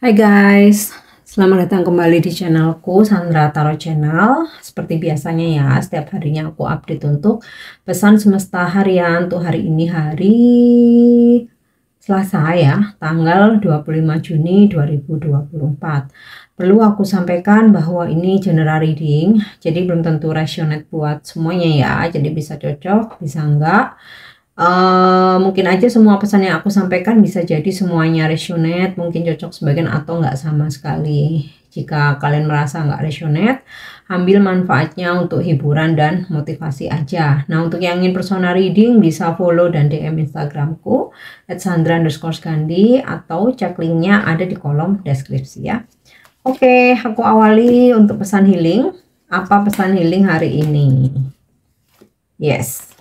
Hai guys, selamat datang kembali di channelku Sandra Tarot Channel. Seperti biasanya ya, setiap harinya aku update untuk pesan semesta harian. Untuk hari ini hari Selasa ya, tanggal 25 Juni 2024. Perlu aku sampaikan bahwa ini general reading, jadi belum tentu resonate buat semuanya ya. Jadi bisa cocok, bisa enggak. Mungkin aja semua pesan yang aku sampaikan bisa jadi semuanya resonate, mungkin cocok sebagian atau nggak sama sekali. Jika kalian merasa nggak resonate, ambil manfaatnya untuk hiburan dan motivasi aja. Nah, untuk yang ingin personal reading bisa follow dan DM Instagramku @sandra_gandhi atau cek linknya ada di kolom deskripsi ya. Oke, aku awali untuk pesan healing. Apa pesan healing hari ini? Yes.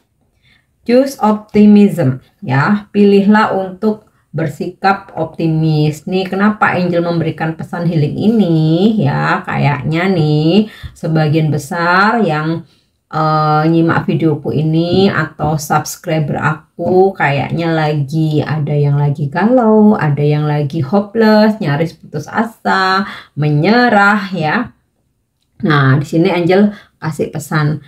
Choose optimism ya, pilihlah untuk bersikap optimis. Nih kenapa Angel memberikan pesan healing ini ya, kayaknya nih sebagian besar yang nyimak videoku ini atau subscriber aku kayaknya ada yang lagi galau, ada yang lagi hopeless, nyaris putus asa, menyerah ya. Nah, di sini Angel kasih pesan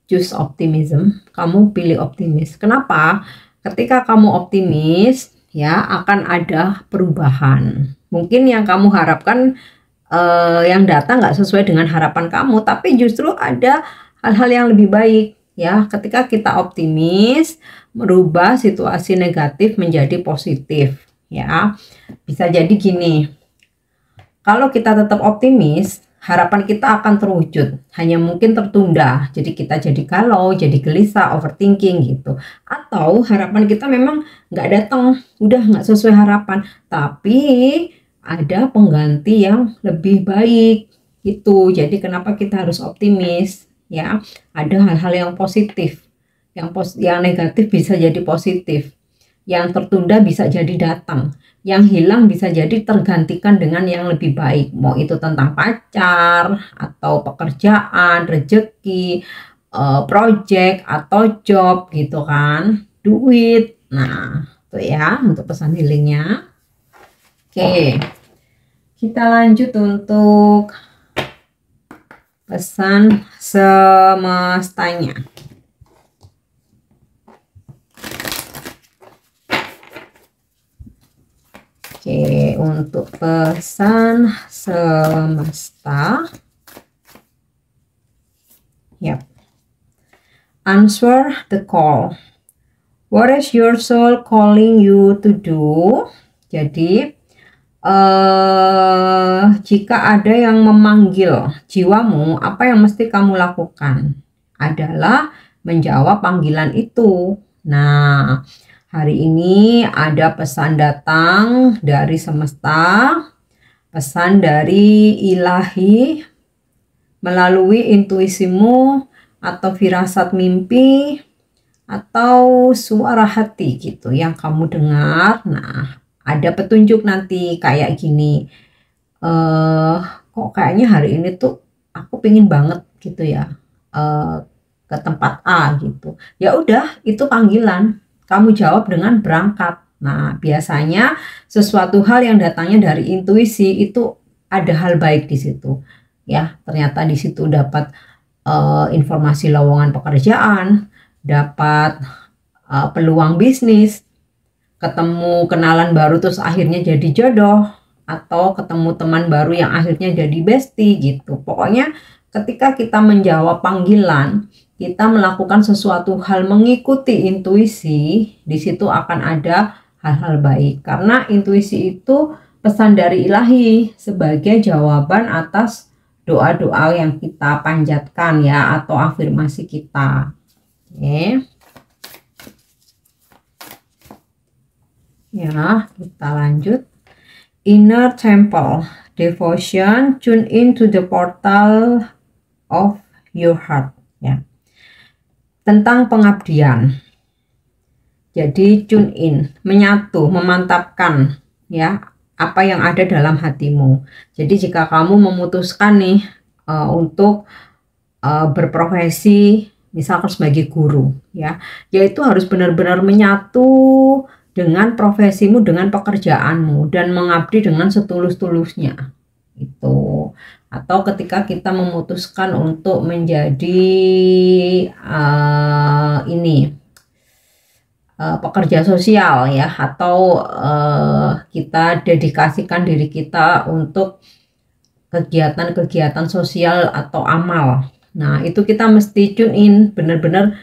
choose optimism, kamu pilih optimis. Kenapa? Ketika kamu optimis, ya akan ada perubahan. Mungkin yang kamu harapkan, yang datang nggak sesuai dengan harapan kamu, tapi justru ada hal-hal yang lebih baik. Ya, ketika kita optimis, merubah situasi negatif menjadi positif. Ya, bisa jadi gini. Kalau kita tetap optimis, harapan kita akan terwujud, hanya mungkin tertunda. Jadi kita jadi galau, jadi gelisah, overthinking gitu. Atau harapan kita memang nggak datang, udah nggak sesuai harapan. Tapi ada pengganti yang lebih baik gitu. Jadi kenapa kita harus optimis? Ya, ada hal-hal yang positif, yang negatif bisa jadi positif. Yang tertunda bisa jadi datang, yang hilang bisa jadi tergantikan dengan yang lebih baik. Mau itu tentang pacar, atau pekerjaan, rezeki, project, atau job gitu kan, duit. Nah, itu ya untuk pesan healingnya. Oke, kita lanjut untuk pesan semestanya. Oke, untuk pesan semesta. Yep. Answer the call. What is your soul calling you to do? Jadi, jika ada yang memanggil jiwamu, apa yang mesti kamu lakukan? Adalah menjawab panggilan itu. Nah, hari ini ada pesan datang dari semesta, pesan dari ilahi melalui intuisimu atau firasat mimpi atau suara hati gitu yang kamu dengar. Nah, ada petunjuk nanti kayak gini. Kok kayaknya hari ini tuh aku pingin banget gitu ya ke tempat A gitu. Ya udah, itu panggilan. Kamu jawab dengan berangkat. Nah, biasanya sesuatu hal yang datangnya dari intuisi itu ada hal baik di situ. Ya, ternyata di situ dapat informasi lowongan pekerjaan, dapat peluang bisnis, ketemu kenalan baru terus akhirnya jadi jodoh, atau ketemu teman baru yang akhirnya jadi bestie gitu. Pokoknya ketika kita menjawab panggilan, kita melakukan sesuatu hal mengikuti intuisi, di situ akan ada hal-hal baik. Karena intuisi itu pesan dari ilahi sebagai jawaban atas doa-doa yang kita panjatkan ya, atau afirmasi kita. Oke. Ya, kita lanjut. Inner Temple Devotion, tune in to the portal of your heart ya. Tentang pengabdian. Jadi tune in, menyatu, memantapkan ya apa yang ada dalam hatimu. Jadi jika kamu memutuskan nih untuk berprofesi misalkan sebagai guru ya, yaitu harus benar-benar menyatu dengan profesimu, dengan pekerjaanmu, dan mengabdi dengan setulus-tulusnya itu. Atau ketika kita memutuskan untuk menjadi pekerja sosial ya, atau kita dedikasikan diri kita untuk kegiatan-kegiatan sosial atau amal. Nah, itu kita mesti tune in, benar-benar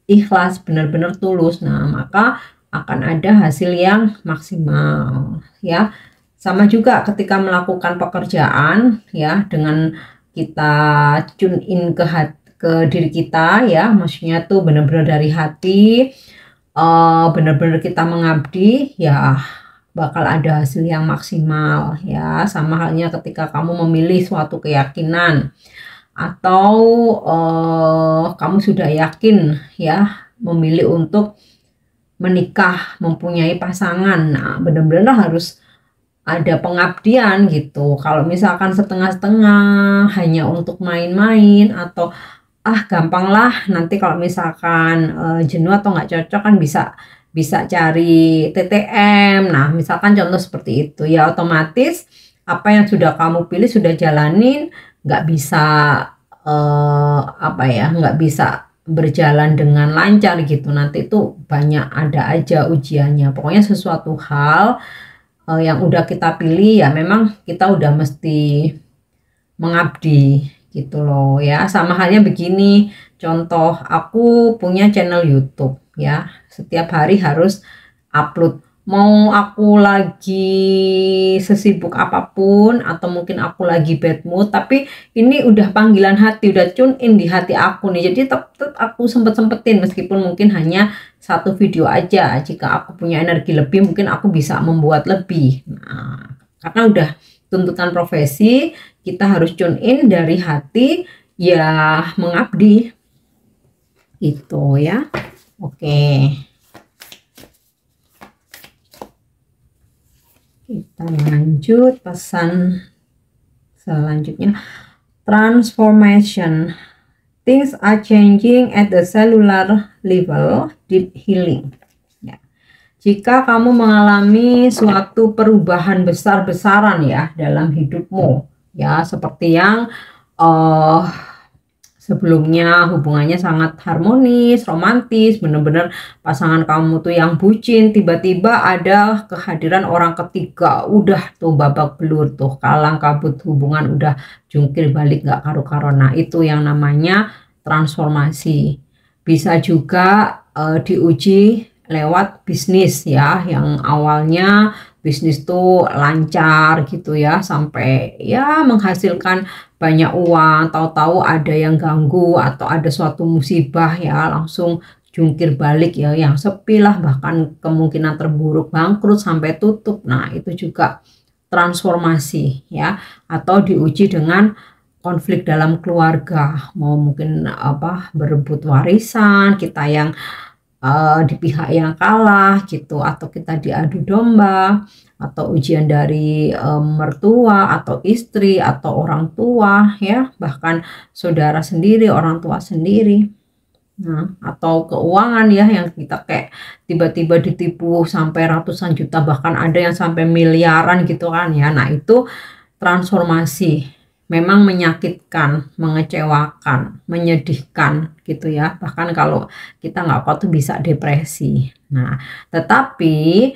ikhlas, benar-benar tulus. Nah, maka akan ada hasil yang maksimal ya. Sama juga ketika melakukan pekerjaan ya, dengan kita tune in ke diri kita ya, maksudnya tuh benar-benar dari hati, benar-benar kita mengabdi ya, bakal ada hasil yang maksimal ya. Sama halnya ketika kamu memilih suatu keyakinan, atau kamu sudah yakin ya memilih untuk menikah, mempunyai pasangan. Nah, benar-benar harus ada pengabdian gitu. Kalau misalkan setengah-setengah hanya untuk main-main, atau gampang lah, nanti kalau misalkan jenuh atau nggak cocok kan bisa cari TTM. Nah, misalkan contoh seperti itu ya, otomatis apa yang sudah kamu pilih, sudah jalanin, nggak bisa nggak bisa berjalan dengan lancar gitu. Nanti itu banyak ada aja ujiannya. Pokoknya sesuatu hal yang udah kita pilih ya, memang kita udah mesti mengabdi gitu loh ya. Sama halnya begini, contoh aku punya channel YouTube ya, setiap hari harus upload. Mau aku lagi sesibuk apapun, atau mungkin aku lagi bad mood, tapi ini udah panggilan hati, udah tune in di hati aku nih, jadi tetap aku sempet-sempetin, meskipun mungkin hanya satu video aja. Jika aku punya energi lebih, mungkin aku bisa membuat lebih. Nah, karena udah tuntutan profesi, kita harus tune in dari hati ya, mengabdi gitu ya. Oke, kita lanjut pesan selanjutnya. Transformation. Things are changing at the cellular level. Deep healing. Ya. Jika kamu mengalami suatu perubahan besar-besaran ya dalam hidupmu ya, seperti yang sebelumnya hubungannya sangat harmonis, romantis, bener-bener pasangan kamu tuh yang bucin, tiba-tiba ada kehadiran orang ketiga, udah tuh babak belur tuh, kalang kabut hubungan, udah jungkir balik nggak karu-karuan. Nah, itu yang namanya transformasi. Bisa juga diuji lewat bisnis ya, yang awalnya bisnis tuh lancar gitu ya, sampai ya menghasilkan banyak uang, tahu-tahu ada yang ganggu atau ada suatu musibah ya, langsung jungkir balik ya, yang sepi lah, bahkan kemungkinan terburuk bangkrut sampai tutup. Nah, itu juga transformasi ya. Atau diuji dengan konflik dalam keluarga, mau mungkin berebut warisan, kita yang di pihak yang kalah gitu, atau kita diadu domba, atau ujian dari mertua atau istri atau orang tua ya, bahkan saudara sendiri, orang tua sendiri. Nah, atau keuangan ya, yang kita kayak tiba-tiba ditipu sampai ratusan juta, bahkan ada yang sampai miliaran gitu kan ya. Nah, itu transformasi. Memang menyakitkan, mengecewakan, menyedihkan gitu ya. Bahkan kalau kita nggak kuat tuh bisa depresi. Nah, tetapi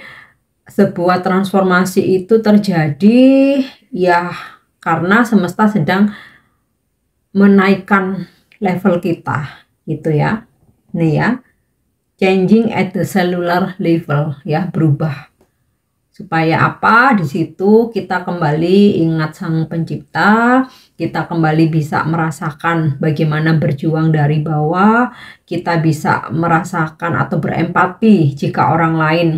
sebuah transformasi itu terjadi ya karena semesta sedang menaikkan level kita gitu ya. Nih ya, changing at the cellular level ya, berubah. Supaya apa? Di situ kita kembali ingat Sang Pencipta, kita kembali bisa merasakan bagaimana berjuang dari bawah, kita bisa merasakan atau berempati jika orang lain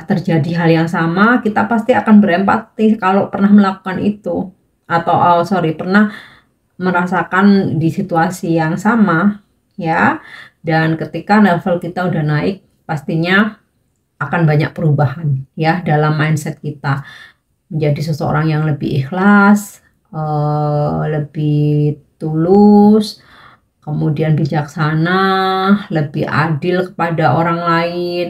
terjadi hal yang sama, kita pasti akan berempati kalau pernah melakukan itu, atau pernah merasakan di situasi yang sama ya. Dan ketika level kita udah naik, pastinya akan banyak perubahan ya dalam mindset kita, menjadi seseorang yang lebih ikhlas, lebih tulus, kemudian bijaksana, lebih adil kepada orang lain,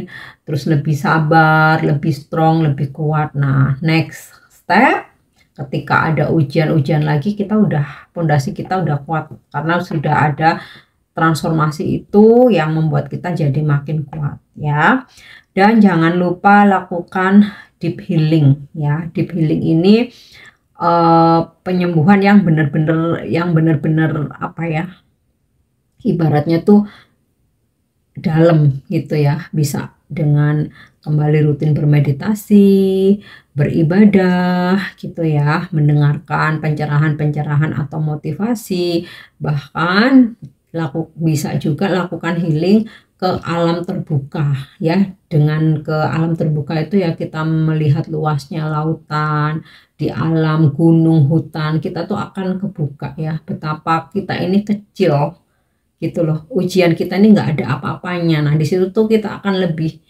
terus lebih sabar, lebih strong, lebih kuat. Nah, next step, ketika ada ujian-ujian lagi, kita udah, pondasi kita udah kuat karena sudah ada transformasi itu yang membuat kita jadi makin kuat ya. Dan jangan lupa lakukan deep healing ya. Deep healing ini penyembuhan yang benar-benar apa ya, ibaratnya tuh dalam gitu ya. Bisa dengan kembali rutin bermeditasi, beribadah gitu ya, mendengarkan pencerahan-pencerahan atau motivasi, bahkan bisa juga lakukan healing ke alam terbuka ya. Dengan ke alam terbuka itu ya, kita melihat luasnya lautan, di alam gunung, hutan, kita tuh akan kebuka ya, betapa kita ini kecil gitu loh. Ujian kita ini nggak ada apa-apanya. Nah, di situ tuh kita akan lebih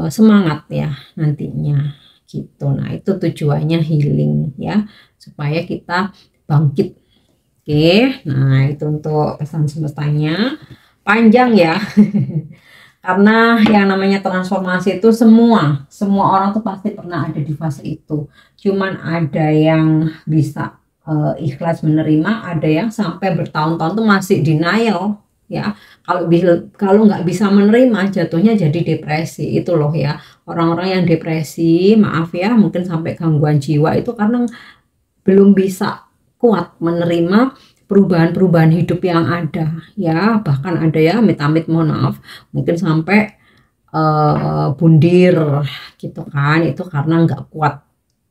semangat ya nantinya gitu. Nah, itu tujuannya healing ya, supaya kita bangkit. Oke, nah itu untuk pesan semestanya. Panjang ya. Karena yang namanya transformasi itu semua orang tuh pasti pernah ada di fase itu. Cuman ada yang bisa ikhlas menerima, ada yang sampai bertahun-tahun tuh masih denial ya. Kalau nggak bisa menerima, jatuhnya jadi depresi itu loh ya. Orang-orang yang depresi, maaf ya, mungkin sampai gangguan jiwa itu karena belum bisa kuat menerima perubahan-perubahan hidup yang ada ya. Bahkan ada ya, amit-amit mohon maaf, mungkin sampai bundir gitu kan, itu karena nggak kuat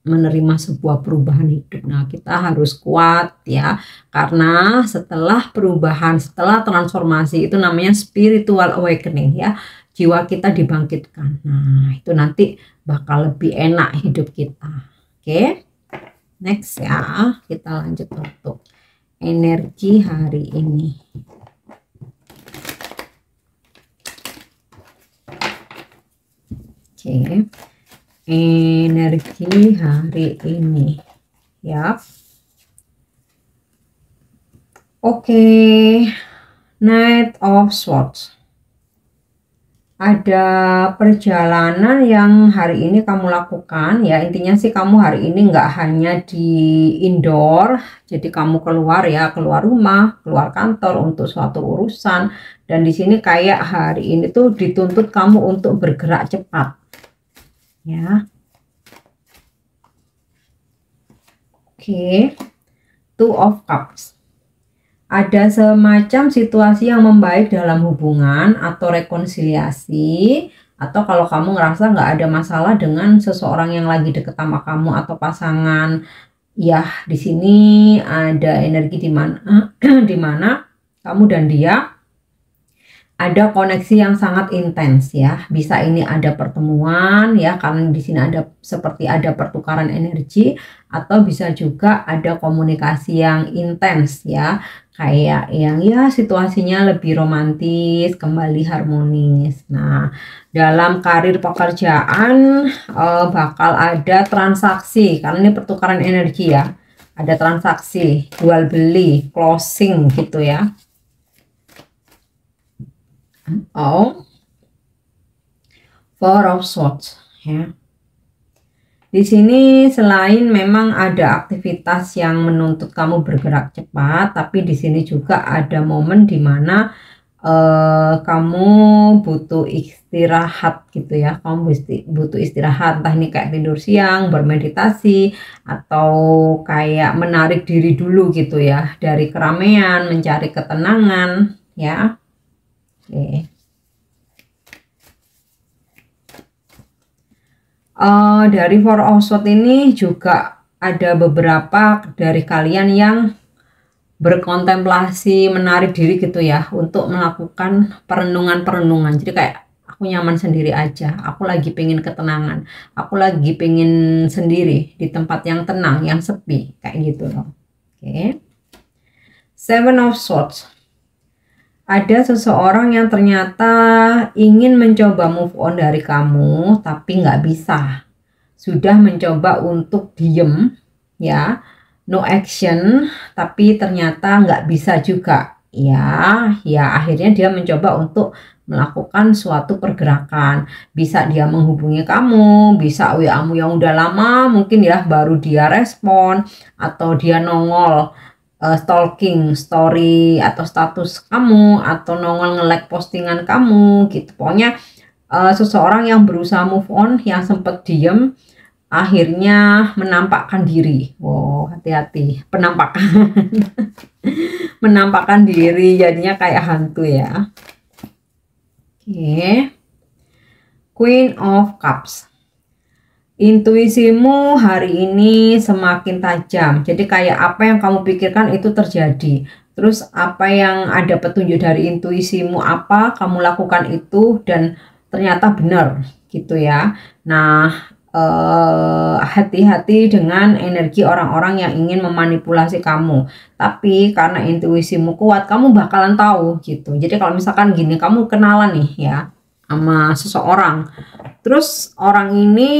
menerima sebuah perubahan hidup. Nah, kita harus kuat ya, karena setelah perubahan, setelah transformasi itu namanya spiritual awakening ya, jiwa kita dibangkitkan. Nah, itu nanti bakal lebih enak hidup kita. Oke, next ya, kita lanjut untuk energi hari ini. Oke, energi hari ini ya. Oke, Knight of Swords. Ada perjalanan yang hari ini kamu lakukan ya. Intinya sih kamu hari ini nggak hanya di indoor, jadi kamu keluar ya, keluar rumah, keluar kantor untuk suatu urusan. Dan di sini kayak hari ini tuh dituntut kamu untuk bergerak cepat ya. Oke, Two of Cups. Ada semacam situasi yang membaik dalam hubungan atau rekonsiliasi, atau kalau kamu ngerasa nggak ada masalah dengan seseorang yang lagi deket sama kamu atau pasangan ya. Di sini ada energi di mana di mana kamu dan dia ada koneksi yang sangat intens ya. Bisa ini ada pertemuan ya, karena di sini ada seperti ada pertukaran energi, atau bisa juga ada komunikasi yang intens ya, kayak yang ya situasinya lebih romantis, kembali harmonis. Nah, dalam karir pekerjaan bakal ada transaksi, karena ini pertukaran energi ya. Ada transaksi, jual beli, closing gitu ya. Oh, Four of Swords ya. Di sini selain memang ada aktivitas yang menuntut kamu bergerak cepat, tapi di sini juga ada momen dimana kamu butuh istirahat gitu ya. Kamu butuh istirahat, entah ini kayak tidur siang, bermeditasi, atau kayak menarik diri dulu gitu ya dari keramaian, mencari ketenangan ya. Oke. Dari Four of Swords ini juga ada beberapa dari kalian yang berkontemplasi, menarik diri gitu ya, untuk melakukan perenungan-perenungan. Jadi kayak aku nyaman sendiri aja, aku lagi pengen ketenangan, aku lagi pengen sendiri di tempat yang tenang, yang sepi, kayak gitu loh. Oke. Seven of Swords. Ada seseorang yang ternyata ingin mencoba move on dari kamu, tapi nggak bisa. Sudah mencoba untuk diem, ya, no action, tapi ternyata nggak bisa juga, ya akhirnya dia mencoba untuk melakukan suatu pergerakan. Bisa dia menghubungi kamu, bisa WA-mu yang udah lama mungkin ya baru dia respon, atau dia nongol stalking story atau status kamu, atau nongol nge-like postingan kamu gitu. Pokoknya seseorang yang berusaha move on, yang sempat diem akhirnya menampakkan diri. Wow, hati-hati penampakan. Menampakkan diri jadinya kayak hantu ya. Oke. Queen of Cups. Intuisimu hari ini semakin tajam. Jadi kayak apa yang kamu pikirkan itu terjadi. Terus apa yang ada petunjuk dari intuisimu, apa kamu lakukan itu dan ternyata benar gitu ya. Nah, hati-hati dengan energi orang-orang yang ingin memanipulasi kamu. Tapi karena intuisimu kuat, kamu bakalan tahu gitu. Jadi kalau misalkan gini, kamu kenalan nih ya sama seseorang, terus orang ini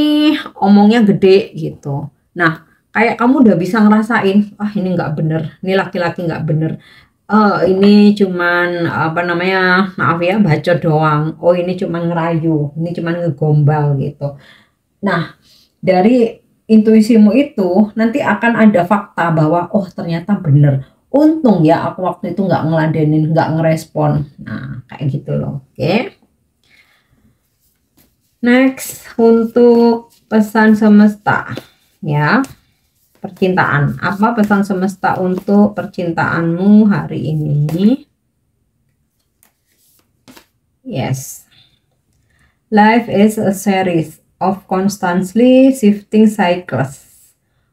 omongnya gede gitu. Nah, kayak kamu udah bisa ngerasain, ah ini nggak bener, ini laki-laki nggak bener. Ini cuman apa namanya, maaf ya, bacot doang. Oh ini cuman ngerayu, ini cuman ngegombal gitu. Nah, dari intuisimu itu nanti akan ada fakta bahwa oh ternyata bener. Untung ya aku waktu itu nggak ngeladenin, nggak ngerespon. Nah, kayak gitu loh. Oke. Next, untuk pesan semesta ya, percintaan. Apa pesan semesta untuk percintaanmu hari ini? Yes. Life is a series of constantly shifting cycles.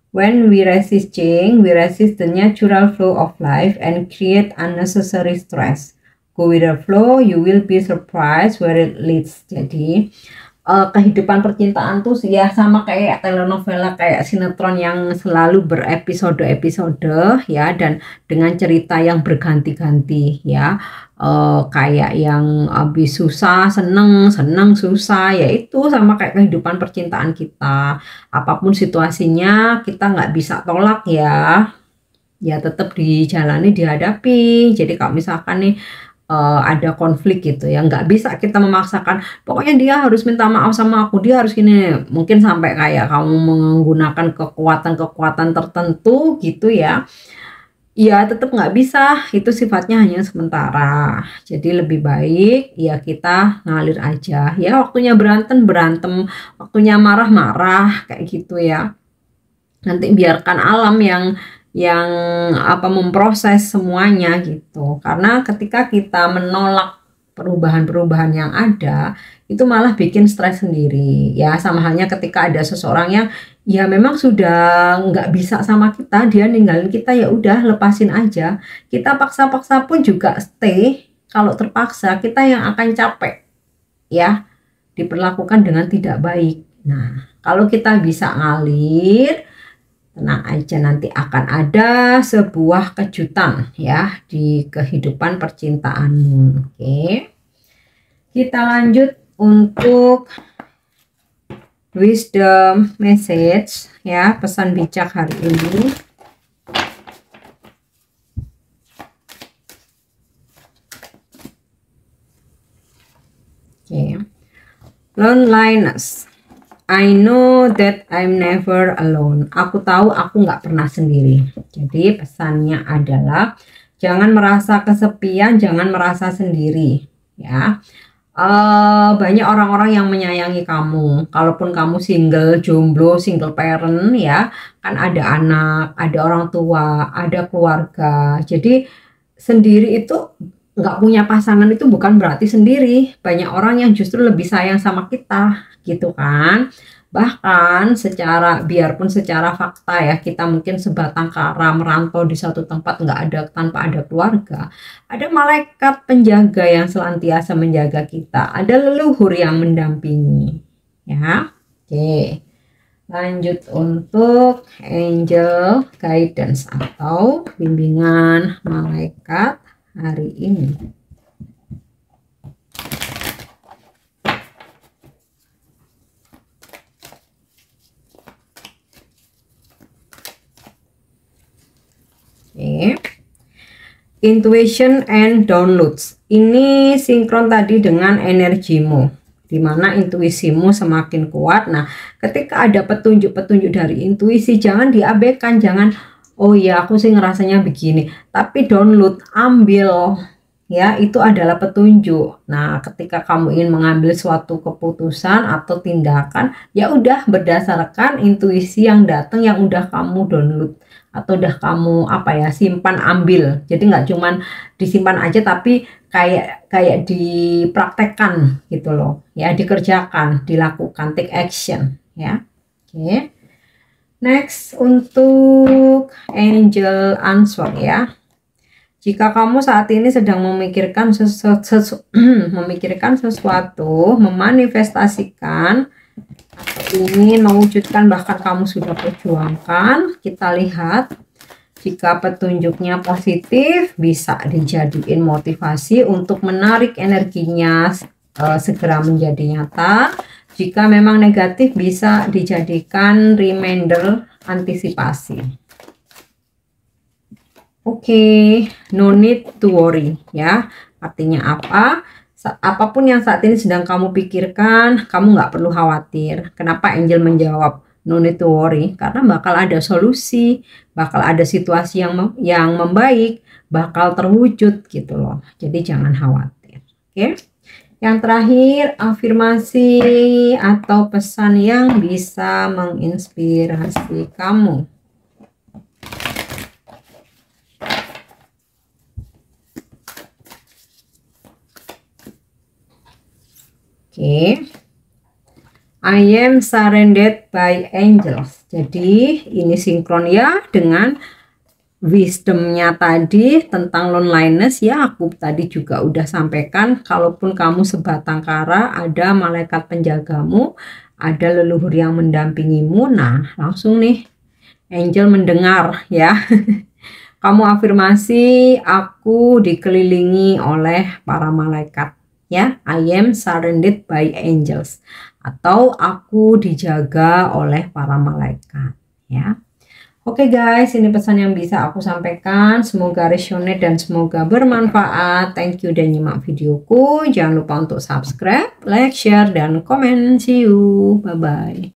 When we resist change, we resist the natural flow of life and create unnecessary stress. Go with the flow, you will be surprised where it leads. Jadi, kehidupan percintaan tuh ya sama kayak telenovela, kayak sinetron yang selalu berepisode-episode ya, dan dengan cerita yang berganti-ganti ya. Kayak yang habis susah seneng, seneng susah, yaitu sama kayak kehidupan percintaan kita. Apapun situasinya kita nggak bisa tolak ya, ya tetap dijalani, dihadapi. Jadi kalau misalkan nih ada konflik gitu ya, nggak bisa kita memaksakan pokoknya dia harus minta maaf sama aku, dia harus gini, mungkin sampai kayak kamu menggunakan kekuatan-kekuatan tertentu gitu ya. Ya tetap nggak bisa, itu sifatnya hanya sementara. Jadi lebih baik ya kita ngalir aja ya, waktunya berantem berantem, waktunya marah marah kayak gitu ya. Nanti biarkan alam yang apa memproses semuanya gitu. Karena ketika kita menolak perubahan-perubahan yang ada, itu malah bikin stres sendiri ya. Sama halnya ketika ada seseorang yang ya memang sudah nggak bisa sama kita, dia ninggalin kita, ya udah lepasin aja. Kita paksa-paksa pun juga stay, kalau terpaksa kita yang akan capek ya, diperlakukan dengan tidak baik. Nah, kalau kita bisa ngalir, tenang aja, nanti akan ada sebuah kejutan ya di kehidupan percintaanmu. Oke. Kita lanjut untuk wisdom message ya, pesan bijak hari ini. Oke. Loneliness. I know that I'm never alone. Aku tahu aku nggak pernah sendiri. Jadi pesannya adalah jangan merasa kesepian, jangan merasa sendiri ya. Banyak orang-orang yang menyayangi kamu. Kalaupun kamu single, jomblo, single parent ya, kan ada anak, ada orang tua, ada keluarga. Jadi sendiri itu, nggak punya pasangan itu bukan berarti sendiri. Banyak orang yang justru lebih sayang sama kita gitu kan. Bahkan biarpun secara fakta ya, kita mungkin sebatang kara merantau di satu tempat, nggak ada, tanpa ada keluarga, ada malaikat penjaga yang senantiasa menjaga kita, ada leluhur yang mendampingi ya. Oke, lanjut untuk angel guidance atau bimbingan malaikat hari ini. Oke. Intuition and downloads. Ini sinkron tadi dengan energimu, dimana intuisimu semakin kuat. Nah, ketika ada petunjuk-petunjuk dari intuisi, jangan diabaikan, jangan oh ya aku sih ngerasanya begini, tapi download, ambil ya, itu adalah petunjuk. Nah, ketika kamu ingin mengambil suatu keputusan atau tindakan, ya udah berdasarkan intuisi yang datang, yang udah kamu download atau udah kamu simpan, ambil. Jadi nggak cuman disimpan aja, tapi kayak dipraktekkan gitu loh ya, dikerjakan, dilakukan, take action ya. Oke. Next, untuk angel answer ya. Jika kamu saat ini sedang memikirkan sesuatu, memanifestasikan, ingin mewujudkan, bahkan kamu sudah perjuangkan, kita lihat jika petunjuknya positif, bisa dijadiin motivasi untuk menarik energinya segera menjadi nyata. Jika memang negatif, bisa dijadikan reminder, antisipasi. Oke, no need to worry ya. Artinya apa? Apapun yang saat ini sedang kamu pikirkan, kamu nggak perlu khawatir. Kenapa Angel menjawab no need to worry? Karena bakal ada solusi, bakal ada situasi yang membaik, bakal terwujud gitu loh. Jadi jangan khawatir. Oke. Yang terakhir, afirmasi atau pesan yang bisa menginspirasi kamu. Oke, I am surrounded by angels. Jadi ini sinkron ya dengan wisdomnya tadi tentang loneliness ya. Aku tadi juga udah sampaikan, kalaupun kamu sebatang kara, ada malaikat penjagamu, ada leluhur yang mendampingimu. Nah, langsung nih angel mendengar ya. Kamu afirmasi, aku dikelilingi oleh para malaikat. Ya, I am surrounded by angels, atau aku dijaga oleh para malaikat ya. Oke guys, ini pesan yang bisa aku sampaikan, semoga resonate dan semoga bermanfaat. Thank you udah nyimak videoku, jangan lupa untuk subscribe, like, share, dan komen. See you, bye bye.